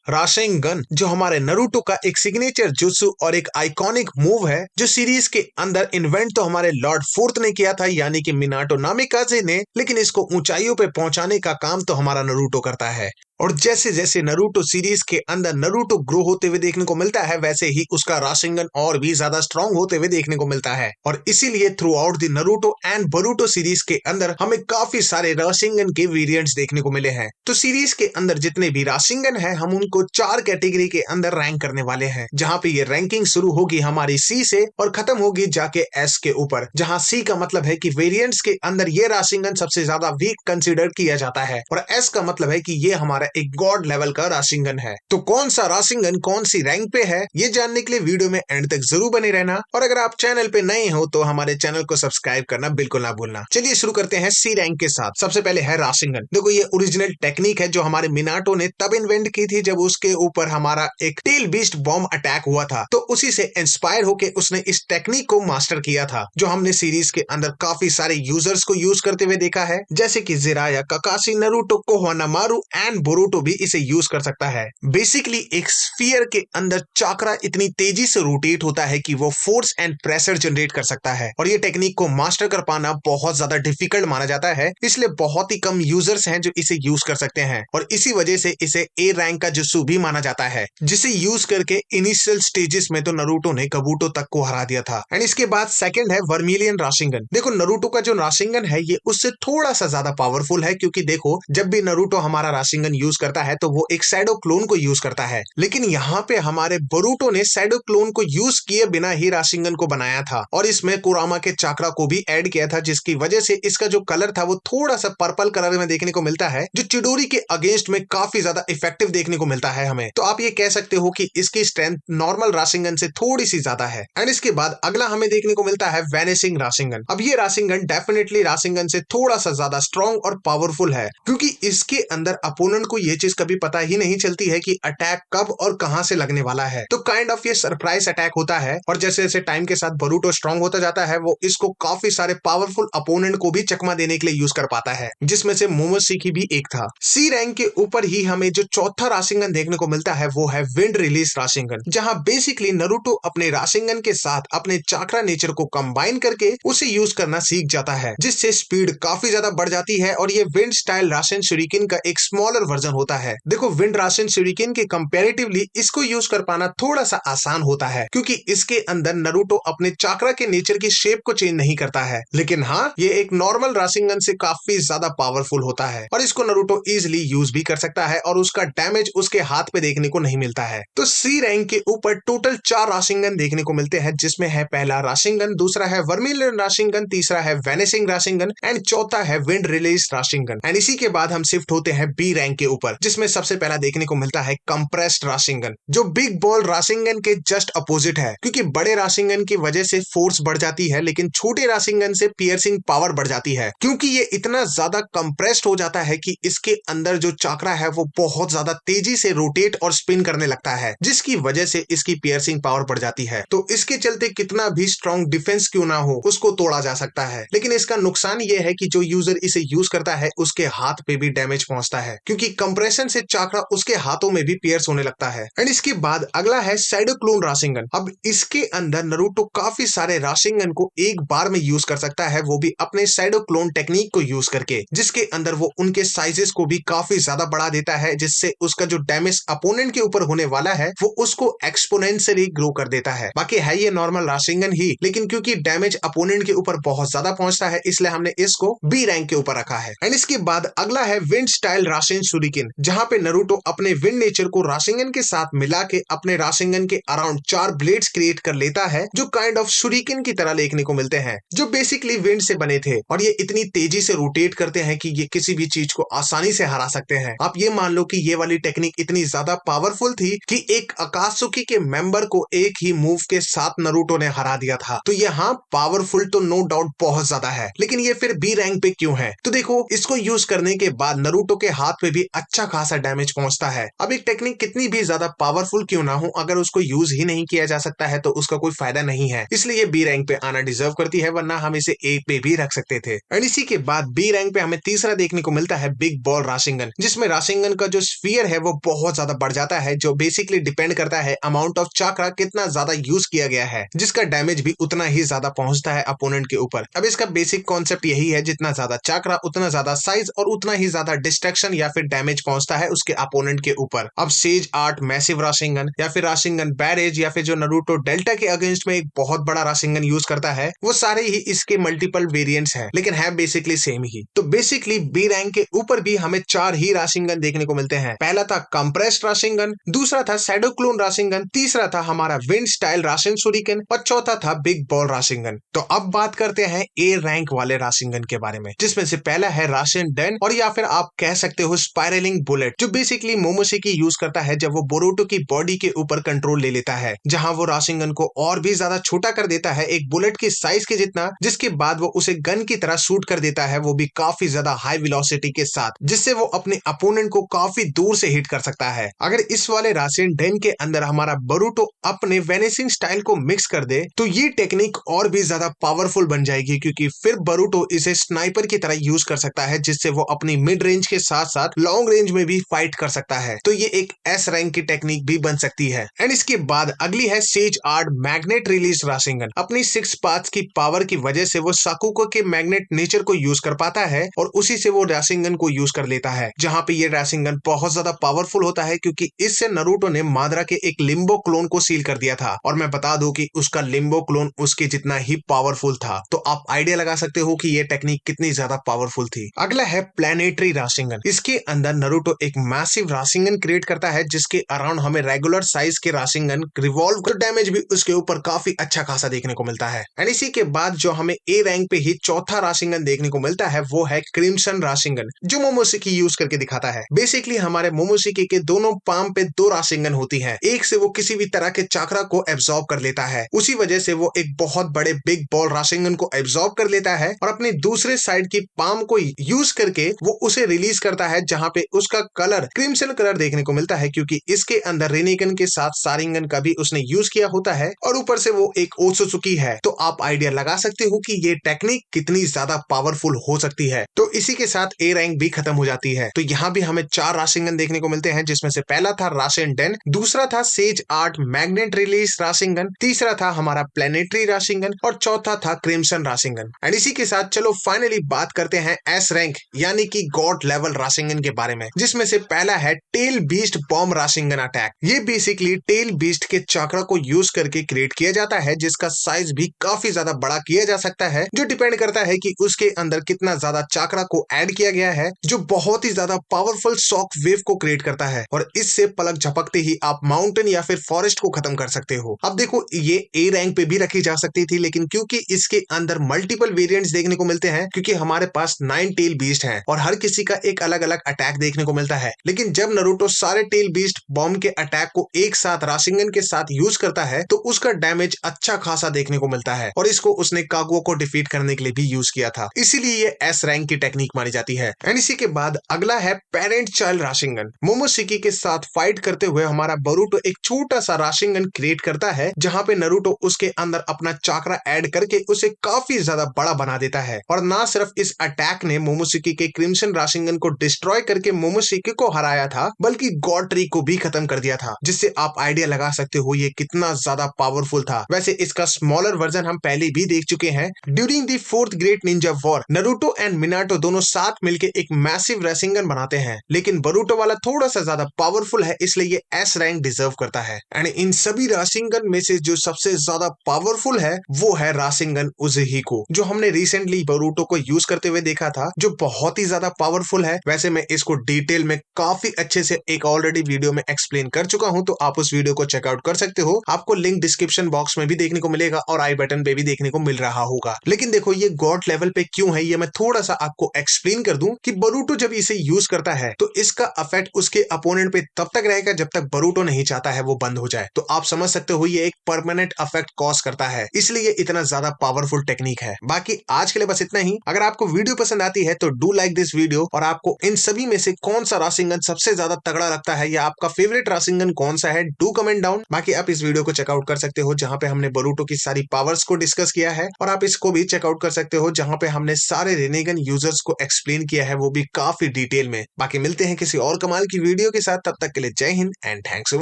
राशेंगन जो हमारे नरूटो का एक सिग्नेचर जुत्सु और एक आइकॉनिक मूव है जो सीरीज के अंदर इन्वेंट तो हमारे लॉर्ड फोर्थ ने किया था यानी कि मिनाटो नामिकाजे ने, लेकिन इसको ऊंचाइयों पे पहुंचाने का काम तो हमारा नरूटो करता है। और जैसे जैसे नरूटो सीरीज के अंदर नरूटो ग्रो होते हुए देखने को मिलता है वैसे ही उसका राशिंगन और भी ज्यादा स्ट्रांग होते हुए देखने को मिलता है। और इसीलिए through out the Naruto and Boruto series के अंदर हमें काफी सारे राशिंगन के वेरिएंट्स देखने को मिले हैं। तो सीरीज के अंदर जितने भी राशिंगन है हम उनको 4 कैटेगरी के अंदर रैंक करने वाले हैं, जहां पे ये रैंकिंग शुरू होगी हमारी सी से और खत्म होगी जाके एस के ऊपर, जहां सी का मतलब है कि वेरिएंट्स के अंदर ये राशिंगन सबसे ज्यादा वीक कंसिडर किया जाता है और एस का मतलब है कि ये हमारा एक गॉड लेवल का राशिंगन है। तो कौन सा राशिंगन कौन सी रैंक पे है ये जानने के लिए वीडियो में एंड तक जरूर बने रहना, और अगर आप चैनल पे नए हो तो हमारे चैनल को सब्सक्राइब करना बिल्कुल ना भूलना। चलिए शुरू करते हैं सी रैंक के साथ। सबसे पहले है राशिंगन। देखो ये ओरिजिनल टेक्निक है जो हमारे मिनाटो ने तब इन्वेंट की थी जब उसके ऊपर हमारा एक टेल बीस्ट बॉम्ब अटैक हुआ था, तो उसी से इंस्पायर होकर उसने इस टेक्निक को मास्टर किया था, जो हमने सीरीज के अंदर काफी सारे यूजर्स को यूज करते हुए देखा है, जैसे कि Jiraiya, Kakashi, Naruto, Konohamaru and Boruto भी इसे यूज कर सकता है। बेसिकली एक स्फीयर के अंदर चाकरा इतनी तेजी से रोटेट होता है कि वो फोर्स एंड प्रेशर जनरेट कर सकता है, और ये टेक्निक को मास्टर कर पाना बहुत ज्यादा डिफिकल्ट माना जाता है, इसलिए बहुत ही कम यूजर्स हैं जो इसे यूज कर सकते हैं, और इसी वजह से इसे ए रैंक का जुत्सु भी माना जाता है, जिसे यूज करके इनिशियल स्टेजेस में तो नरूटो ने कबूटो तक को हरा दिया था। एंड इसके बाद सेकंड है वर्मिलियन राशिंगन। देखो नरूटो का जो राशिंगन है ये उससे थोड़ा सा ज्यादा पावरफुल है, क्योंकि देखो जब भी नरूटो हमारा राशिंगन यूज करता है तो वो एक शैडो क्लोन को यूज करता है, लेकिन यहाँ पे हमारे बोरुटो ने शैडो क्लोन को यूज किए बिना ही राशिंगन को बनाया था, और इसमें कुरामा के चाकरा को भी ऐड किया था, जिसकी वजह से इसका जो कलर था वो थोड़ा सा पर्पल कलर में देखने को मिलता है, जो चिडोरी के अगेंस्ट में काफी ज्यादा इफेक्टिव देखने को मिलता है हमें। तो आप ये कह सकते हो कि इसकी स्ट्रेंथ नॉर्मल राशिंगन से थोड़ी सी ज्यादा है। एंड इसके बाद अगला हमें देखने को मिलता है वैनिशिंग राशिंगन। अब ये राशिंगन डेफिनेटली राशिंगन से थोड़ा सा ज्यादा स्ट्रॉन्ग और पावरफुल है, क्योंकि इसके अंदर अपोनेंट को ये चीज कभी पता ही नहीं चलती है कि अटैक कब और कहां से लगने वाला है, तो काइंड ऑफ ये सरप्राइज अटैक होता है। और जैसे जैसे टाइम के साथ बोरुटो स्ट्रांग होता जाता है वो इसको काफी सारे पावरफुल अपोनेंट को भी चकमा देने के लिए यूज कर पाता है, जिसमें से मोमोशिकी भी एक था। सी रैंक के ऊपर ही हमें जो चौथा राशिंगन देखने को मिलता है वो है विंड रिलीज राशिंगन, जहां बेसिकली नरूटो अपने राशिंगन के साथ अपने चाकरा नेचर को कंबाइन करके उसे यूज करना सीख जाता है, जिससे स्पीड काफी ज्यादा बढ़ जाती है, और ये विंड स्टाइल राशन शुरिकेन का एक स्मॉलर वर्जन होता है। देखो विंड राशन शुरिकेन के कंपैरेटिवली इसको यूज कर पाना थोड़ा सा आसान होता है, क्योंकि इसके अंदर नरूटो अपने चाकरा के नेचर की शेप को चेंज नहीं करता है, लेकिन हाँ ये एक नॉर्मल राशिंगन से काफी ज्यादा पावरफुल होता है, और इसको नरूटो इजिली यूज भी कर सकता है, और उसका डैमेज उसके हाथ पे देखने को नहीं मिलता है। तो सी रैंक के ऊपर टोटल 4 राशिंगन देखने को मिलते हैं, जिसमें है पहला राशिंगन, दूसरा है वर्मिलियन राशिंगन, तीसरा है वैनिशिंग राशिंगन एंड चौथा है विंड रिलीज राशिंगन। एंड इसी के बाद हम शिफ्ट होते हैं बी रैंक के ऊपर, जिसमें सबसे पहला देखने को मिलता है कंप्रेस्ड राशिंगन, जो बिग बॉल राशिंगन के जस्ट अपोजिट है, क्योंकि बड़े राशिंगन की वजह से फोर्स बढ़ जाती है, लेकिन छोटे राशिंगन से पियर्सिंग पावर बढ़ जाती है, क्योंकि ये इतना ज्यादा कंप्रेस्ड हो जाता है कि इसके अंदर जो चाकरा है वो बहुत ज्यादा तेजी से रोटेट और स्पिन करने लगता है, जिसकी वजह से इसकी पियर्सिंग पावर बढ़ जाती है। तो इसके चलते कितना भी स्ट्रॉन्ग डिफेंस क्यों ना हो उसको तोड़ा जा सकता है, लेकिन इसका नुकसान ये है कि जो यूजर इसे यूज करता है उसके हाथ पे भी डैमेज पहुंचता है, क्योंकि कंप्रेशन से चाकरा उसके हाथों में भी पियर्स होने लगता है। एंड इसके बाद अगला है शैडो क्लोन राशिंगन। अब इसके अंदर नरूटो काफी सारे राशिंगन को एक बार में यूज कर सकता है, वो भी अपने शैडो क्लोन टेक्निक को यूज करके, जिसके अंदर वो उनके साइजेस को भी काफी ज्यादा बढ़ा देता है, जिससे उसका जो डैमेज अपोनेंट के ऊपर होने वाला है वो उसको एक्सपोनेंशियली ग्रो कर देता है। बाकी है ये नॉर्मल राशिंगन ही, लेकिन क्योंकि डैमेज अपोनेंट के ऊपर बहुत ज्यादा पहुंचता है इसलिए हमने इसको बी रैंक के ऊपर रखा है। एंड इसके बाद अगला है विंड स्टाइल राशिन शुरिकेन, जहां पे नरूटो अपने विंड नेचर को राशिंगन के साथ मिला के अपने राशिंगन के अराउंड 4 ब्लेड्स क्रिएट कर लेता है, जो काइंड ऑफ शुरिकेन की तरह देखने को मिलते हैं, जो बेसिकली विंड से बने थे, और ये इतनी तेजी से रोटेट करते हैं कि ये किसी भी चीज को आसानी से हरा सकते हैं। आप ये मान लो कि ये वाली टेक्निक इतनी ज्यादा पावरफुल थी कि एक अकात्सुकी के मेंबर को एक ही मूव के साथ नरूटो ने हरा दिया था। तो यहाँ पावरफुल तो नो डाउट बहुत ज्यादा है, लेकिन ये फिर बी रैंक पे क्यों है? तो देखो इसको यूज करने के बाद नरूटो के हाथ पे भी अच्छा खासा डैमेज पहुंचता है। अब एक टेक्निक कितनी भी ज्यादा पावरफुल क्यों ना हो, अगर उसको यूज ही नहीं किया जा सकता है तो उसका कोई फायदा नहीं है। इसलिए बी रैंक पे आना डिजर्व करती है, वरना हम इसे ए पे भी रख सकते थे। एंड इसी के बाद बी रैंक पे हमें तीसरा देखने को मिलता है बिग बॉल राशिंगन, जिसमें राशिंगन का जो स्फीयर है वो बहुत ज्यादा बढ़ जाता है, जो बेसिकली डिपेंड करता है अमाउंट ऑफ चाकरा कितना ज्यादा यूज किया गया है, जिसका डैमेज भी उतना ही ज्यादा पहुंचता है अपोनेंट के ऊपर। अब इसका बेसिक कॉन्सेप्ट यही है, जितना ज्यादा चाकरा उतना ज्यादा साइज और उतना ही ज्यादा डिस्ट्रक्शन या फिर डैमेज पहुंचता है उसके अपोनेंट के ऊपर। अब सेज 8 मैसिव राशिंगन या फिर राशिंगन बैरेज या फिर जो नारुतो डेल्टा के अगेंस्ट में एक बहुत बड़ा राशिंगन यूज करता है, वो सारे ही इसके मल्टीपल वेरिएंट्स हैं, लेकिन है बेसिकली सेम ही। तो बेसिकली बी रैंक के ऊपर भी हमें 4 ही राशिंगन देखने को मिलते हैं। पहला था कंप्रेस्ड राशिंगन, दूसरा था शैडो क्लोन राशिंगन, तीसरा था हमारा विंड स्टाइल राशिन सुरिकन और चौथा था बिग बॉल राशिंगन। तो अब बात करते हैं ए रैंक वाले राशिंगन के बारे में, जिसमें से पहला है राशिन डेन, और या फिर आप कह सकते हो स्पाइरलिंग बुलेट, जो बेसिकली मोमोशिकी यूज करता है जब वो बोरुतो की बॉडी के ऊपर कंट्रोल ले लेता है, जहां वो राशिंगन को और भी ज्यादा छोटा कर देता है, एक बुलेट की साइज के जितना, जिसके बाद वो उसे गन की तरह शूट कर देता है, वो भी काफी ज्यादा हाई वेलोसिटी के साथ, जिससे वो अपने अपोनेंट को काफी दूर से हिट कर सकता है। अगर इस वाले राशिन डेन के अंदर हमारा बोरुतो अपने वेनिसिंग स्टाइल को मिक्स कर दे तो ये टेक्निक और भी ज्यादा पावरफुल बन जाएगी, क्योंकि फिर बोरुतो इसे स्नाइपर की तरह यूज कर सकता है, जिससे वो अपनी मिड रेंज के साथ साथ लॉन्ग रेंज में भी फाइट कर सकता है। तो ये एक एस रैंक की टेक्निक भी बन सकती है। एंड इसके बाद अगली है सेज आर्ड मैग्नेट रिलीज राशिंगन। अपनी 6 पाथ्स की पावर की वजह से वो साकुको के मैग्नेट नेचर को यूज कर पाता है और उसी से वो राशिंगन को यूज कर लेता है, जहां पे ये राशिंगन बहुत ज्यादा पावरफुल होता है, क्योंकि इससे नारुतो ने मादरा के एक लिम्बो क्लोन को सील कर दिया था, और मैं बता दूं कि उसका लिम्बो क्लोन उसके जितना ही पावरफुल था। तो आप आइडिया लगा सकते हो कि ये टेक्निक कितनी ज्यादा पावरफुल थी। अगला है प्लैनेटरी राशिंगन। इसके अंदर नारुतो एक मैसिव राशिंगन क्रिएट करता है, जिसके अराउंड हमें रेगुलर साइज के राशिंगन रिवॉल्व कर डैमेज भी उसके ऊपर काफी अच्छा खासा देखने को मिलता है। एंड इसी के बाद जो हमें ए रैंक पे ही चौथा राशिंगन देखने को मिलता है, वो है क्रिम्सन राशिंगन, जो मोमोशिकी यूज करके दिखाता है। बेसिकली हमारे मोमोशिकी के दोनों पाम पे 2 राशिंगन होती है, एक से वो किसी भी तरह के चाकरा को एब्सॉर्ब कर लेता है, उसी वजह से वो एक बहुत बड़े बिग बॉल राशिंगन को एब्सॉर्ब कर लेता है और अपनी दूसरे साइड की पाम को यूज करके वो उसे रिलीज करता है, जहां पे उसका कलर क्रिम्सन कलर देखने को मिलता है, क्योंकि इसके अंदर रेनिगन के साथ सारिंगन का भी उसने यूज किया होता है और ऊपर से वो एक ओत्सुत्सुकी है। तो आप आइडिया लगा सकते हो कि ये टेक्निक कितनी ज्यादा पावरफुल हो सकती है। तो इसी के साथ ए रैंक भी खत्म हो जाती है। तो यहाँ भी हमें 4 राशिंगन देखने को मिलते हैं, जिसमें से पहला था राशिन डेन, दूसरा था सेज आर्ट मैग्नेट रिलीज राशिंगन, तीसरा था हमारा प्लैनेटरी राशिंगन और चौथा था क्रिम्सन राशिंगन। एंड इसी के साथ चलो फाइनली बात करते हैं एस रैंक यानी कि गॉड लेवल राशिंगन के बारे में, जिसमें से पहला है टेल बीस्ट बॉम्ब राशिंगन अटैक। ये बेसिकली टेल बीस्ट के चाकरा को यूज करके क्रिएट किया जाता है, जिसका साइज भी काफी ज्यादा बड़ा किया जा सकता है, जो डिपेंड करता है कि उसके अंदर कितना ज्यादा चाकरा को ऐड किया गया है, जो बहुत ही ज्यादा पावरफुल शॉक वेव को क्रिएट करता है और इससे पलक झपकते ही आप माउंटेन या फिर फॉरेस्ट को खत्म कर सकते हो। अब देखो ये ए रैंक पे भी रखी जा सकती थी, लेकिन क्योंकि इसके अंदर मल्टीपल वेरिएंट्स देखने को मिलते हैं, क्योंकि हमारे पास 9 टेल बीस्ट हैं और हर किसी का एक अलग अलग अटैक देखने को मिलता है, लेकिन जब नारुतो सारे टेल बीस्ट बॉम्ब के अटैक को एक साथ राशिंगन के साथ यूज करता है तो उसका डैमेज अच्छा खासा देखने को मिलता है और इसको उसने कागुओ को डिफीट करने के लिए भी यूज किया था, इसीलिए ये एस रैंक की टेक्निक मानी जाती है। एंड इसी के बाद अगला है पेरेंट चाइल्ड राशिंगन। मोमोशिकी के साथ फाइट करते हुए हमारा बोरुतो एक छोटा सा राशिंगन क्रिएट करता है, जहां पे नारुतो उसके अंदर अपना चाकरा ऐड करके उसे काफी ज्यादा बड़ा बना देता है। और ना सिर्फ इस अटैक ने मोमोशिकी के क्रिम्सन राशिंगन को डिस्ट्रॉय करके मोमोशिकी को हराया था, बल्कि गॉड ट्री को भी खत्म कर दिया था, जिससे आप आइडिया लगा सकते हो ये कितना ज्यादा पावरफुल था। वैसे इसका स्मॉलर वर्जन हम पहले भी देख चुके हैं। During the 4th great Ninja war Naruto and Minato दोनों साथ मिलकर एक मैसिव राशिंगन बनाते हैं, लेकिन बोरुतो वाला थोड़ा सा ज्यादा पावरफुल है, इसलिए ये एस रैंक डिजर्व करता है। एंड इन सभी राशिंगन में से जो सबसे ज्यादा पावरफुल है वो है राशिंगन उज़ुहिको, जो हमने रिसेंटली बोरुतो को यूज करते हुए देखा था, जो बहुत ही ज्यादा पावरफुल है। वैसे मैं इसको डिटेल में काफी अच्छे से एक ऑलरेडी वीडियो में एक्सप्लेन कर चुका हूं, तो आप उस वीडियो को चेकआउट कर सकते हो। आपको लिंक डिस्क्रिप्शन बॉक्स में भी देखने को मिलेगा और आई बटन पे भी देखने को मिल रहा होगा। लेकिन देखो ये गॉड लेवल पे क्यों है, ये मैं थोड़ा सा आपको एक्सप्लेन कर दूं कि बोरुतो जब इसे यूज करता है तो इसका इफेक्ट उसके अपोनेंट पे तब तक रहेगा जब तक बोरुतो नहीं चाहता है वो बंद हो जाए। तो आप समझ सकते हो ये एक परमानेंट इफेक्ट कॉज करता है, इसलिए इतना ज्यादा पावरफुल टेक्निक है। बाकी आज के लिए बस इतना ही। अगर आपको वीडियो पसंद आती है तो डू लाइक दिस वीडियो और आपको इन सभी में से कौन सा राशिंगन सबसे ज्यादा तगड़ा लगता है या आपका फेवरेट राशिंगन कौन सा है, डू कमेंट डाउन। बाकी आप इस वीडियो को चेकआउट कर सकते हो जहां पे हमने बोरूटो की सारी पावर्स को डिस्कस किया है, और आप इसको भी चेकआउट कर सकते हो जहां पे हमने सारे रेनेगन यूजर्स को एक्सप्लेन किया है, वो भी काफी डिटेल में। बाकी मिलते हैं किसी और कमाल की वीडियो के साथ, तब तक के लिए जय Hind and thanks for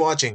watching.